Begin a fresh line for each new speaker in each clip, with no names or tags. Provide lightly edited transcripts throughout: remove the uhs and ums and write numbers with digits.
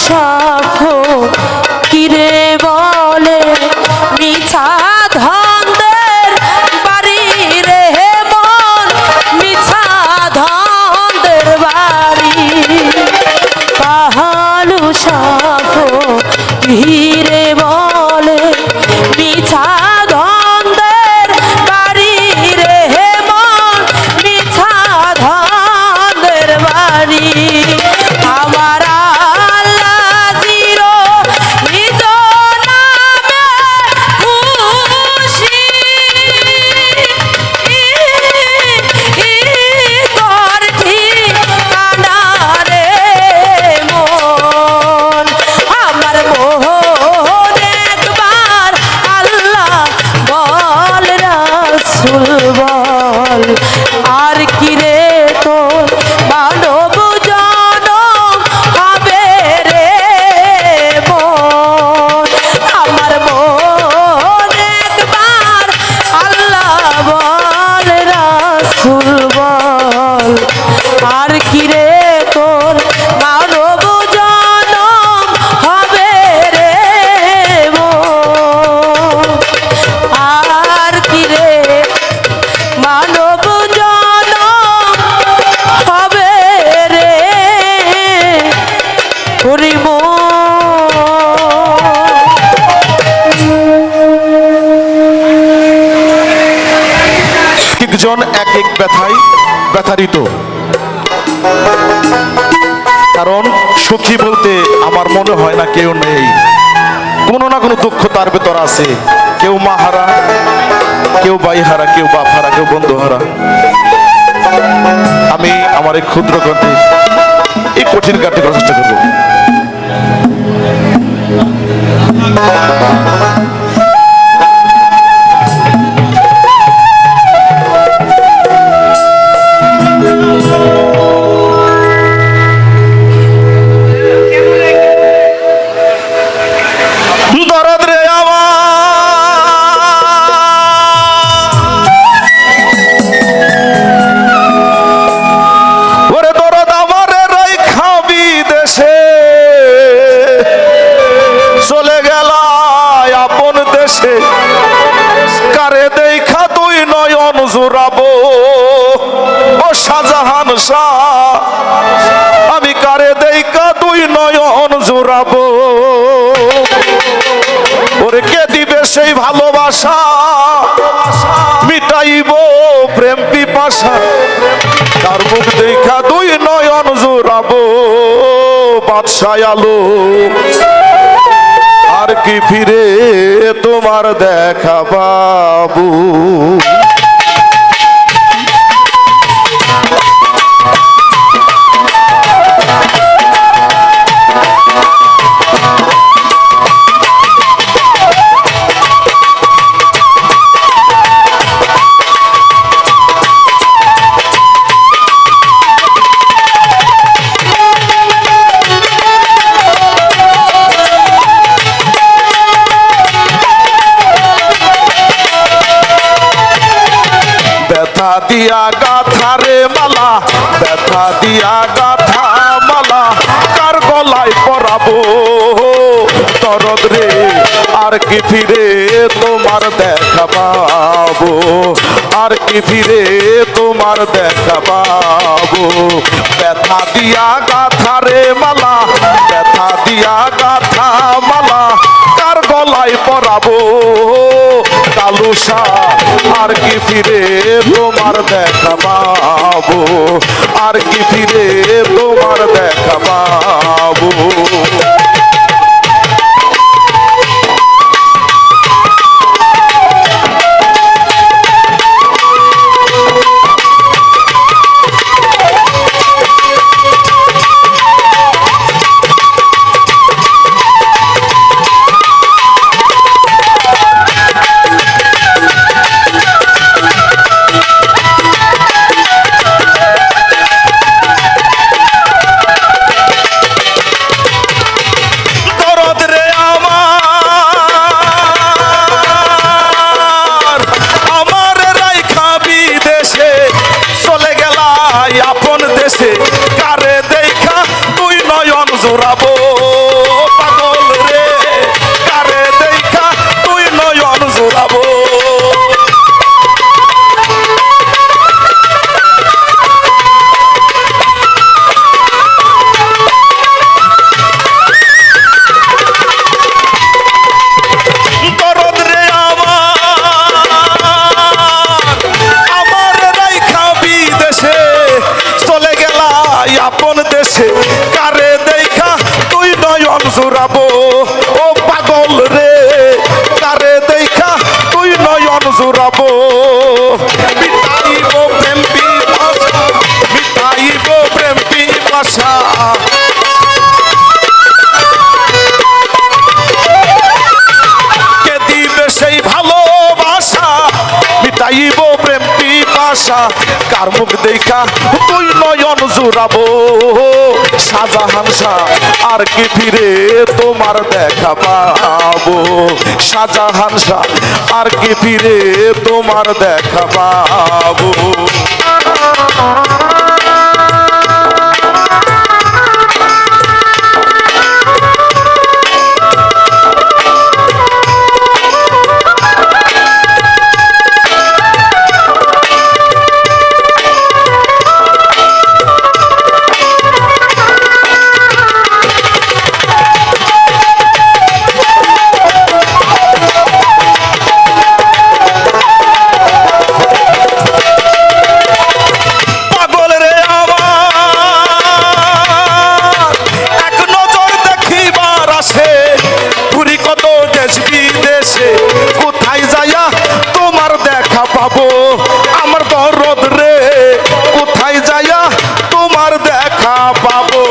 সাফো কিরে বলে মিছা ধন্দের বাড়ি রে মন মিছা ধন্দের বাড়ি কাহালু সাফো কিরে বলে মিছা ধন্দের বাড়ি রে মন মিছা ধন্দের বাড়ি আমার আর কি রে তোর মানব জনম হবে রে মন আমার মন একবার আল্লাহ বল রাসূল বল আর কি রে তোর মানব জনম হবে রে মন আর কি রে মানব জনম হবে রে হরিম
একজন এক এক ব্যথায় ব্যথারিত কারণ সুখী বলতে আমার মনে হয় না কেউ নেই কোনো না কোনো দুঃখ তার ভেতর আছে কেউ মা হারা কেউ ভাই হারা কেউ বাপ হারা কেউ বন্ধু হারা আমি আমার এই ক্ষুদ্র গ্রন্থে এই কঠিন কাজটি করার চেষ্টা করব কারে দেখা তুই নয়ন জোড়াবো ও শাহজাহান শাহ আমি কারে দেখা তুই নয়ন জোড়াবো ওরে কে দিবে সেই ভালোবাসা মিটাইব প্রেম পিপাসা তার মুখ দেখা তুই নয়ন জোড়াবো বাদশাহ আলো আর কি ফিরে তোমার দেখা বাবু দিয়া গাথা রে মালা ব্যথা দিয়া গাথা মালা কার গলায় পরাবো দরদ রে আর কি ফিরে তোমার দেখা পাবো আর কি ফিরে তোমার দেখা পাবো ব্যথা দিয়া গাথা রে মালা ব্যথা দিয়া গাথা মালা কার গলায় পরাবো কালুসা আর কি ফিরে তোমার দেখা পাবো আর কি ফিরে তোমার দেখা পাবো জুড়াবো ও পাগল রে কারে দেখা তুই নয়ন জুড়াবো মিটাইব প্রেম পিপাসা মিটাইব প্রেম পিপাসা কে দিবে সেই ভালোবাসা মিটাইব প্রেম পিপাসা কার মুখ দেখা তুই নয়ন জুড়াবো শাহজাহান শাহ আর কি ফিরে তোমার দেখা পাবো শাহজাহান শাহ আর কি ফিরে তোমার দেখা পাবো পাবো আমার দরদ রে কোথায় যায়া তোমার দেখা পাবো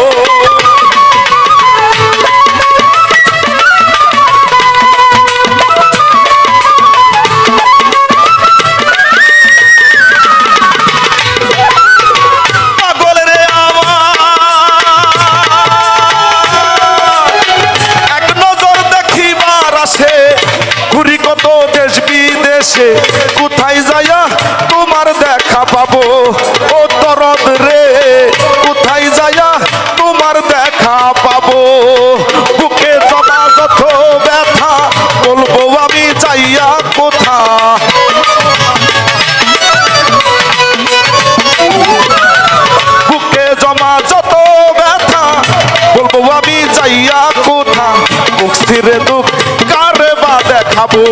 পাগল রে আমার এক নজর দেখিবার আসে ঘুরি কত দেশ বিদেশে কোথায় যায়া তোমার দেখা পাবো ও দরদ রে কোথায় যায়া তোমার দেখা পাবো বুকে জমা যত ব্যথা বলবো আমি যাইয়া কোথা বুকে জমা যত ব্যথা বলবো আমি যাইয়া কোথা মুখ স্থিরে দুঃখ কারে বা দেখাবো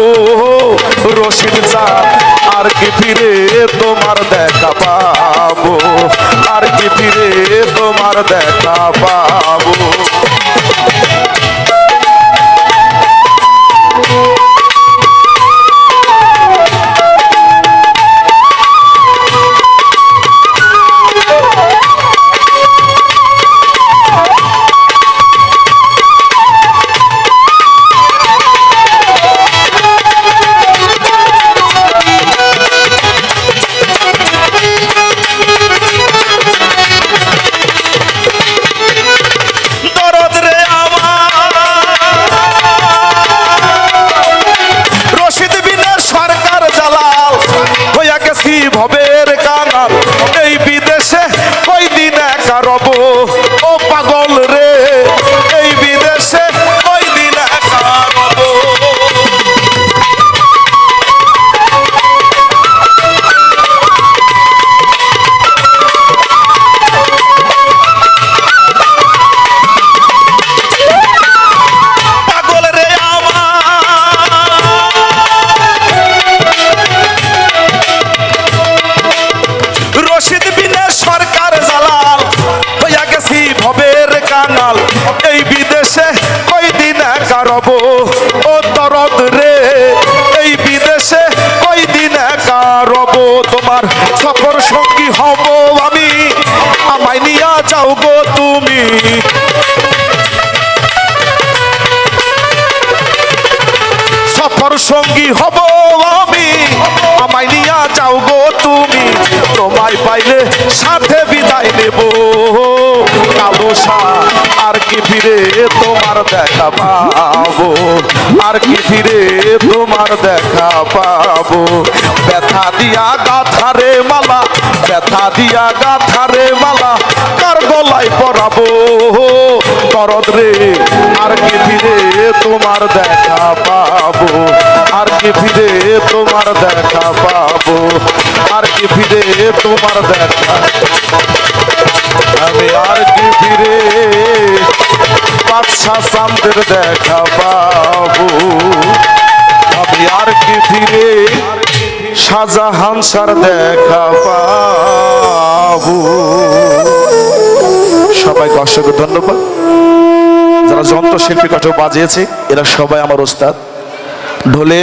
রশিদ চাঁদ আর কি ফিরে তোমার দেখা পাবো আর কি ফিরে তোমার দেখা পাবো ভবের কাঙাল এই বিদেশে কয়দিন একা রব ও পাগল রে এই বিদেশে কয়দিন একা রব পাগল রে রশিদ বিনে সরকার জালাল হইয়া গেছি ভবের কাঙাল এই বিদেশে কয়দিন একা রব ও দরদ রে এই বিদেশে কয়দিন একা রব তোমার সফর সঙ্গী হব আমি আমায় নিয়া যাও গো তুমি সফর সঙ্গী হব আমি আমায় নিয়া যাও গো তুমি তোমায় পাইলে সাথে বিদায় নেব কালো শাহ আর কি ফিরে তোমার দেখা পাবো আর কি ফিরে তোমার দেখা পাবো ব্যথা দিয়া গাথারে মালা ব্যথা দিয়া গাথারে মালা কার গলায় পরাবো দরদ রে আর কি ফিরে তোমার দেখা পাবো আর কি ফিরে তোমার দেখা পাবো আর কি ফিরে তোমার দেখা আমি আর কি ফিরে বাদশা চাঁদের দেখা পাবো আমি আর কি ফিরে শাহজাহান শাহর দেখা পাবো সবাইকে অসংখ্য ধন্যবাদ যারা যারা যন্ত্রশিল্পী কাঠও বাজিয়েছে এরা সবাই আমার ওস্তাদ। ঢোলে